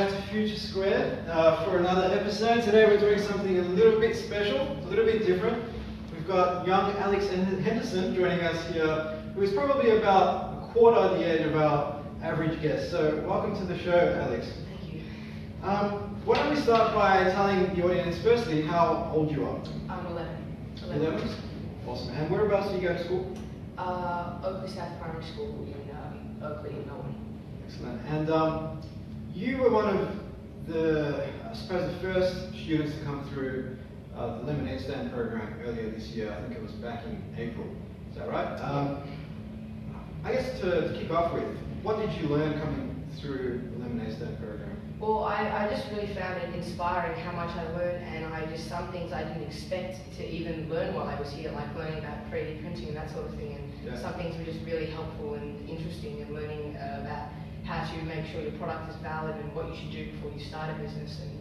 back to Future Squared for another episode. Today we're doing something a little bit special, a little bit different. We've got young Alex Henderson joining us here, who is probably about a quarter the age of our average guest. So welcome to the show, Alex. Thank you. Why don't we start by telling the audience firstly how old you are? I'm 11. 11? Awesome. And whereabouts do you go to school? Oakley South Primary School in Oakley in Melbourne. Excellent. And you were one of the, I suppose, the first students to come through the Lemonade Stand program earlier this year. I think it was back in April. Is that right? I guess to kick off with, what did you learn coming through the Lemonade Stand program? Well, I just really found it inspiring how much I learned, and some things I didn't expect to even learn while I was here, like learning about 3D printing and that sort of thing. And some things were just really helpful and interesting in learning about how to make sure your product is valid and what you should do before you start a business, and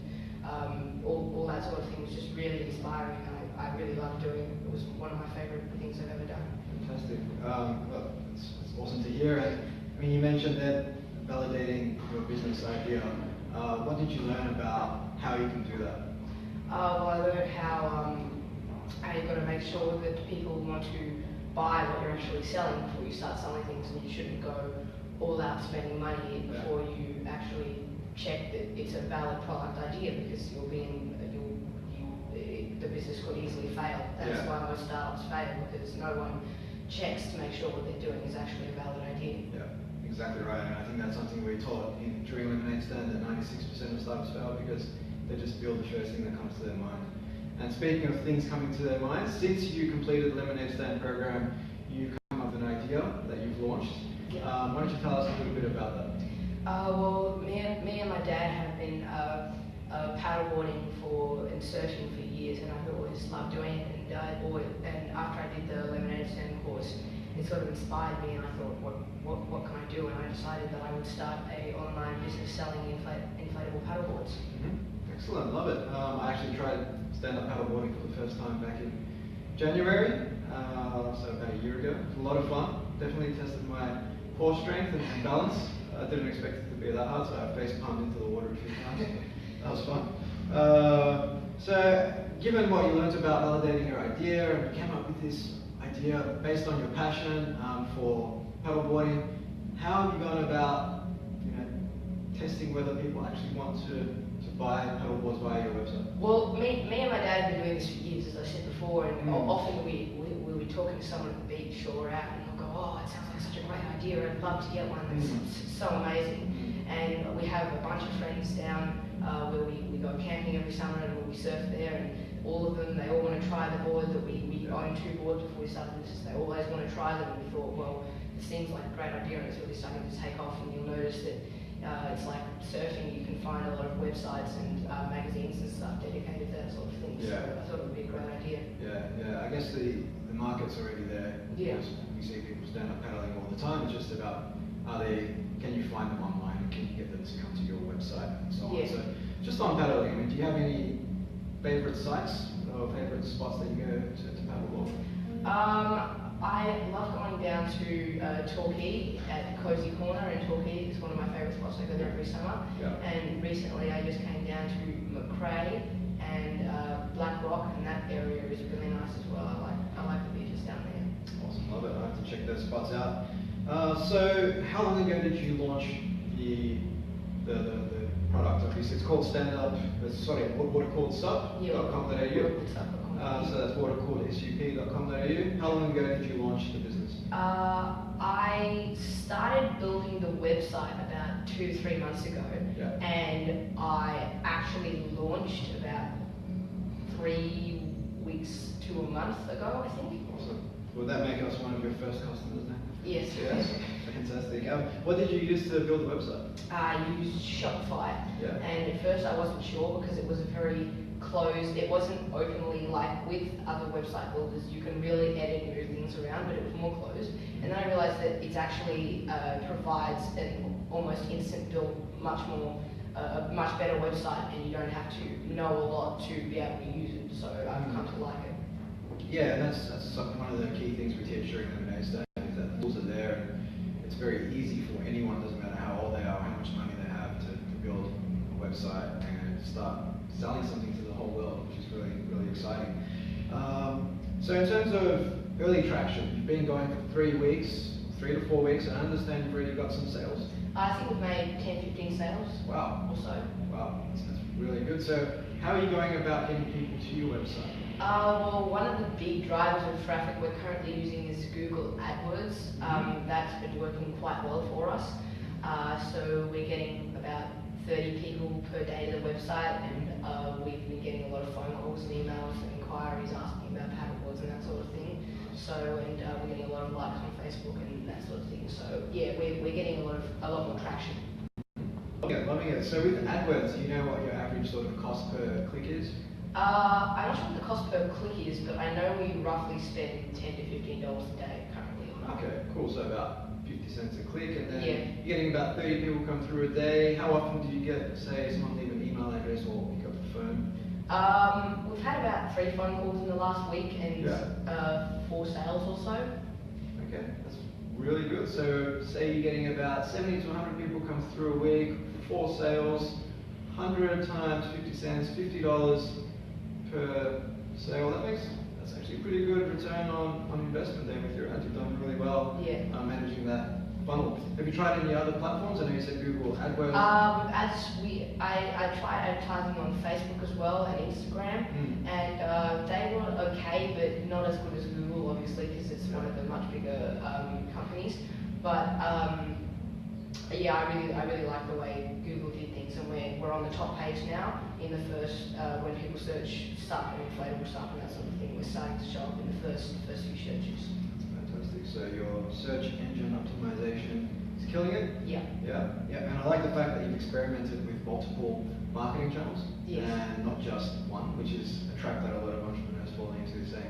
all that sort of thing was just really inspiring, and I really loved doing it. It was one of my favourite things I've ever done. Fantastic. Well, it's awesome to hear. And I mean, you mentioned that validating your business idea. What did you learn about how you can do that? Well, I learned how you've got to make sure that people want to buy what you're actually selling before you start selling things, and you shouldn't go all out spending money before you actually check that it's a valid product idea, because the business could easily fail. That's why most startups fail, because no one checks to make sure what they're doing is actually a valid idea. Yeah, exactly right. And I think that's something we taught during Lemonade Stand, that 96% of startups fail because they just build the first thing that comes to their mind. And speaking of things coming to their minds, since you completed the Lemonade Stand program, you've come up with an idea that you've launched. Why don't you tell us a little bit about that? Well, me and my dad have been paddleboarding and surfing for years, and I've always loved doing it. And after I did the Lemonade Stand course, it sort of inspired me, and I thought, what can I do? And I decided that I would start an online business selling inflatable paddleboards. Mm-hmm. Excellent, love it. I actually tried stand-up paddleboarding for the first time back in January, so about a year ago. It was a lot of fun. Definitely tested my core strength and balance. I didn't expect it to be that hard, so I face palmed into the water a few times. That was fun. So, given what you learned about validating your idea, and you came up with this idea based on your passion for paddleboarding, how have you gone about testing whether people actually want to buy paddleboards via your website? Well, me and my dad have been doing this for years, as I said before, and often we'll be talking to someone at the beach or out, and they'll go, "Oh, it sounds like such a great idea, I'd love to get one, that's so amazing." And we have a bunch of friends down where we go camping every summer, and we surf there, and all of them, they all want to try the board that we own 2 boards before we started this. They always want to try them, and we thought, well, this seems like a great idea, and it's really starting to take off, and you'll notice that it's like surfing, you can find a lot of websites and magazines and stuff dedicated to that sort of thing. So I thought it would be a great idea. Yeah. I guess the market's already there. Yeah. We see people stand up paddling all the time. It's just about can you find them online, and can you get them to come to your website and so on. Yeah. So just on paddling, I mean, do you have any favorite sites or favorite spots that you go to paddleboard? I love going down to Torquay at Cozy Corner in Torquay. It's one of my favourite spots. I go there every summer. Yeah. And recently I just came down to Macrae and Black Rock, and that area is really nice as well. I like the beaches down there. Awesome, love it. I have to check those spots out. So how long ago did you launch the product? Obviously it's called watercoolsup.com.au. So that's watercoolsup.com.au. How long ago did you launch the business? I started building the website about 2-3 months ago, and I actually launched about 3 weeks to a month ago, I think. Awesome. Would that make us one of your first customers then? Yes. Fantastic. What did you use to build the website? I used Shopify, and at first I wasn't sure because it was a very closed, it wasn't openly like with other website builders. You can really edit and move things around, but it was more closed. And then I realized that it actually provides an almost instant build, much better website, and you don't have to know a lot to be able to use it. So I've come to like it. Yeah, and that's one of the key things we teach during Lemonade Stand, is that the tools are there, and it's very easy for anyone, doesn't matter how old they are or how much money they have, to build a start selling something to the whole world, which is really, really exciting. So in terms of early traction, you've been going for 3 weeks, 3 to 4 weeks, and I understand you've already got some sales. I think we've made 10, 15 sales. Wow. Or so. Wow, that's really good. So how are you going about getting people to your website? Well, one of the big drivers of traffic we're currently using is Google AdWords. That's been working quite well for us. So we're getting about 30 people per day to the website, and we've been getting a lot of phone calls and emails and inquiries asking about paddleboards and that sort of thing. So, and we're getting a lot of likes on Facebook and that sort of thing. So, yeah, we're getting a lot more traction. Okay, loving it. So with AdWords, do you know what your average sort of cost per click is? I'm not sure what the cost per click is, but I know we roughly spend $10 to $15 a day currently on it. Okay, cool. So about 50 cents a click, and then Yeah. you're getting about 30 people come through a day. How often do you get, say, someone leave an email address or pick up the phone? We've had about 3 phone calls in the last week and 4 sales or so. Okay, that's really good. So say you're getting about 70 to 100 people come through a week, 4 sales, 100 times 50 cents, $50 per sale. That's actually a pretty good return on investment there with your ads. You've done really well managing that funnel. Have you tried any other platforms? I know you said Google AdWords. I tried advertising on Facebook as well and Instagram, and they were okay, but not as good as Google, obviously, because it's one of the much bigger companies. But yeah, I really like the way Google did things, and we're on the top page now. In the first, when people search stuff and inflatable stuff and that sort of thing, we're starting to show up in the first few searches. Fantastic. So your search engine optimization is killing it? Yeah. Yeah. And I like the fact that you've experimented with multiple marketing channels and not just one, which is a trap that a lot of entrepreneurs fall into, saying,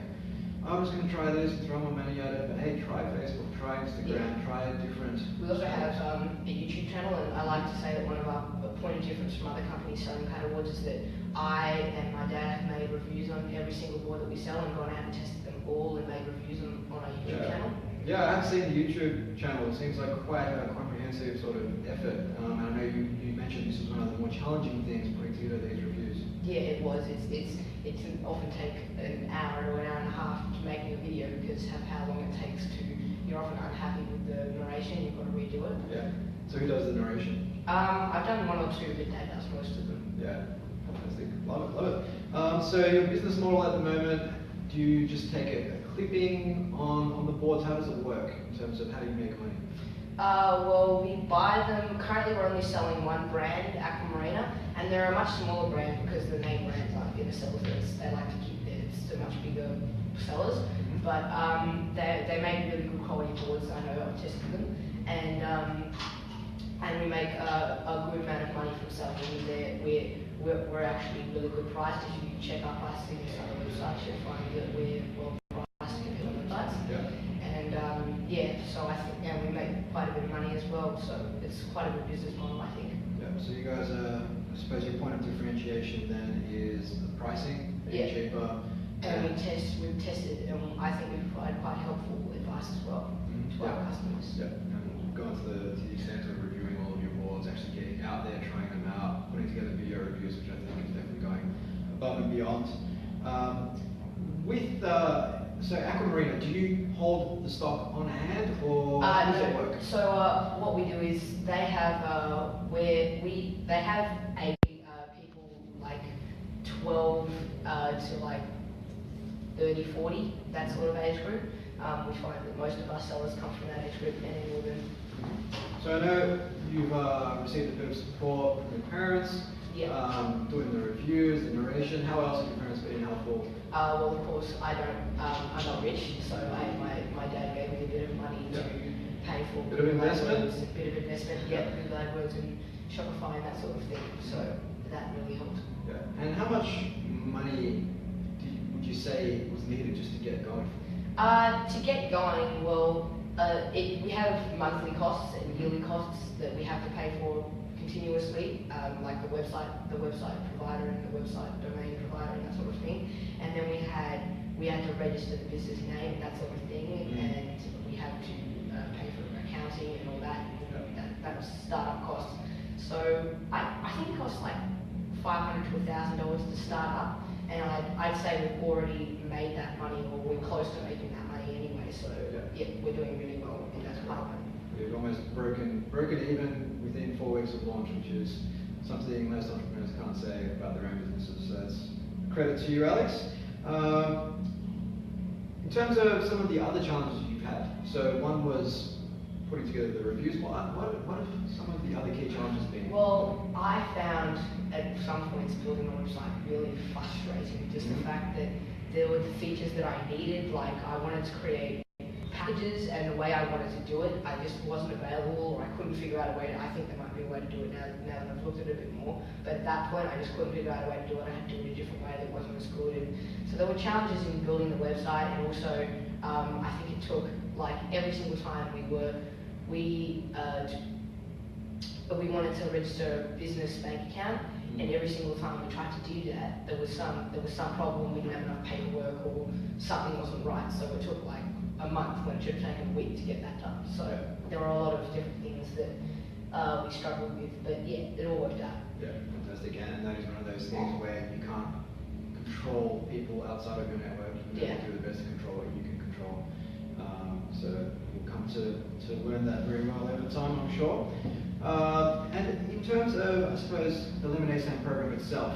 I'm just going to try this and throw my money at it, but hey, try Facebook, try Instagram, try different. We also have a YouTube channel, and I like to say that one of our point of difference from other companies selling paddleboards is that I and my dad have made reviews on every single board that we sell and gone out and tested them all and made reviews on our YouTube channel. Yeah, I have seen the YouTube channel. It seems like quite a comprehensive sort of effort. And I know you mentioned this was one of the more challenging things, putting together these reviews. Yeah, it was. It can often take an hour or an hour and a half to make a video because of how long it takes to. You're often unhappy with the narration. You've got to redo it. Yeah. So who does the narration? I've done 1 or 2, but Dad does most of them. Yeah. Fantastic. Love it. So your business model at the moment, do you just take a clipping on the boards? How does it work in terms of how do you make money? Well, we buy them. Currently, we're only selling one brand, Aquamarina, and they're a much smaller brand because the main brands aren't going to sell this. They like to keep theirs to much bigger sellers. But they make really good quality boards. I know I've tested them, and we make a good amount of money from selling them. We're actually really good priced. If you check our pricing on the website, you'll find that we're well priced compared to the websites. Yeah. And so I think we make quite a bit of money as well. So it's quite a good business model, I think. Yeah. So you guys, I suppose your point of differentiation then is the pricing being cheaper. And we've tested, and I think we provide quite helpful advice as well to our customers. Yeah. And going to the extent of reviewing all of your boards, actually getting out there, trying them out, putting together video reviews, which I think is definitely going above and beyond. So Aquamarina, do you hold the stock on hand, or how does it work? So what we do is they have they have people like 12 to like 30, 40, that sort of age group. We find that most of our sellers come from that age group, men and women. So I know you've received a bit of support from your parents, doing the reviews, the narration. How else have your parents been helpful? Well, of course, I'm not rich, so my dad gave me a bit of money to pay for bit of investment, Google AdWords and Shopify and that sort of thing. So that really helped. Yeah. And how much money would you say was needed just to get going? To get going, well, we have monthly costs and yearly costs that we have to pay for continuously, like the website provider and the website domain provider and that sort of thing. And then we had to register the business name and that sort of thing, and we had to pay for accounting and all that. That was startup costs. So I think it costs like $500 to $1,000 to start up, and I'd say we've already made that money, or we're close to making that money anyway. So yeah, we're doing really well in that department. We've almost broken even within 4 weeks of launch, which is something most entrepreneurs can't say about their own businesses. So that's credit to you, Alex. In terms of some of the other challenges you've had, so one was putting together the reviews. What have some of the other key challenges been? Well, I found at some points building a website really frustrating. Just the fact that there were the features that I needed, like I wanted to create packages, and the way I wanted to do it, I just wasn't available, or I couldn't figure out a way to, I think there might be a way to do it now that I've looked at it a bit more, but at that point I just couldn't figure out a way to do it. I had to do it a different way that wasn't as good. And so there were challenges in building the website, and also I think it took, like, every single time we wanted to register a business bank account, and every single time we tried to do that, there was some problem. We didn't have enough paperwork, or something wasn't right. So it took like a month when it should have taken a week to get that done. So there were a lot of different things that we struggled with, but yeah, it all worked out. Yeah, fantastic. And that is one of those things where you can't control people outside of your network. You have to do the best to control what you can control. So you'll come to learn that very well over time, I'm sure. And in terms of, I suppose, the Lemonade Stand program itself,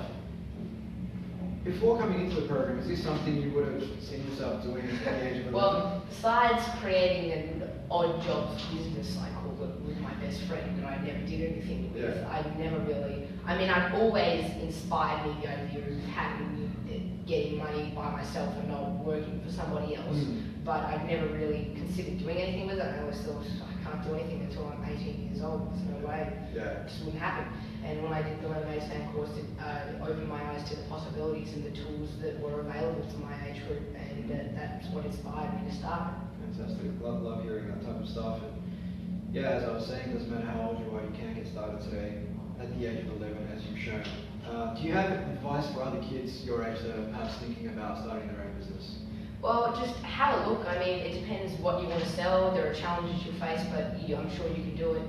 before coming into the program, is this something you would have seen yourself doing at the age of 11? Well, besides creating an odd jobs business, I called it, with my best friend that I never did anything with, I never really, I mean, I've always inspired me the idea of getting money by myself and not working for somebody else, but I've never really considered doing anything with it. I always thought, I can't do anything until I'm 18 years old, there's no way, it just wouldn't happen. And when I did the Lemonade Stand course, it opened my eyes to the possibilities and the tools that were available to my age group, and that's what inspired me to start it. Fantastic. Love hearing that type of stuff. And yeah, as I was saying, it doesn't matter how old you are, you can get started today at the age of 11, as you've shown. Do you have advice for other kids your age that are perhaps thinking about starting their own business? Well, just have a look. I mean, it depends what you want to sell. There are challenges you'll face, but I'm sure you can do it.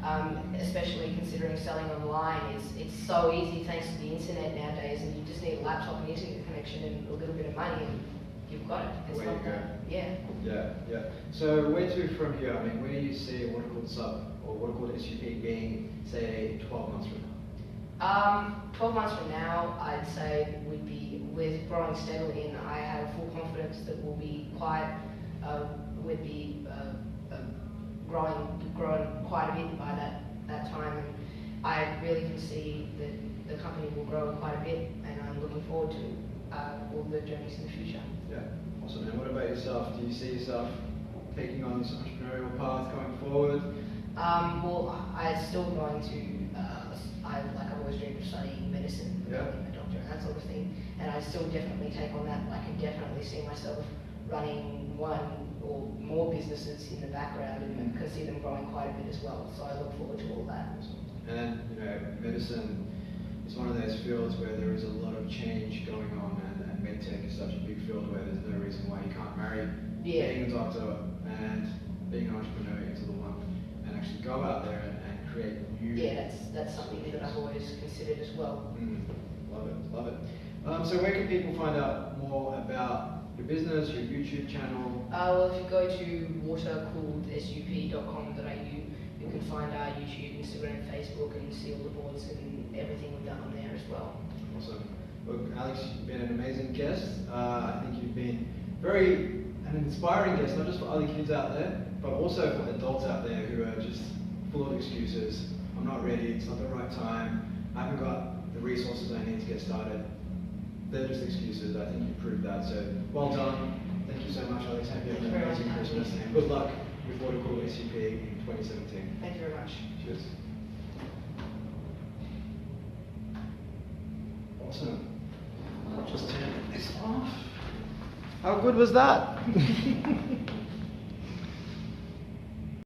And, especially considering selling online, it's so easy thanks to the internet nowadays, and you just need a laptop and internet connection and a little bit of money, and you've got it. It's Where you go. Yeah. So where to from here? I mean, where do you see what called sub or what called SUP being, say, 12 months from now? 12 months from now, I'd say we're growing steadily, and I have full confidence that we'll be growing quite a bit by that time. And I really can see that the company will grow quite a bit, and I'm looking forward to all the journeys in the future. Yeah, awesome. And what about yourself? Do you see yourself taking on this entrepreneurial path going forward? Well, I'm still going to. I've always dreamed of studying medicine, becoming a doctor, and that sort of thing. And I still definitely take on that. I can definitely see myself running one or more businesses in the background, and can see them growing quite a bit as well. So I look forward to all that. And medicine is one of those fields where there is a lot of change going on, and medtech is such a big field where there's no reason why you can't marry being a doctor and being an entrepreneur into the one, and actually go out there and create new. Yeah, that's something that I've always considered as well. Love it. So where can people find out more about your business, your YouTube channel? Well, if you go to watercooledsup.com.au, you can find our YouTube, Instagram, Facebook, and see all the boards and everything we've done on there as well. Awesome. Look, Alex, you've been an amazing guest. I think you've been an inspiring guest, not just for other kids out there, but also for adults out there who are just full of excuses. I'm not ready, it's not the right time, I haven't got the resources I need to get started. They're just excuses. I think you proved that. So well done. Thank you so much, Alex. Happy to have an amazing Christmas, and good luck with Water Cooled SUP in 2017. Thank you very much. Cheers. Awesome. I'll just turn this off. How good was that?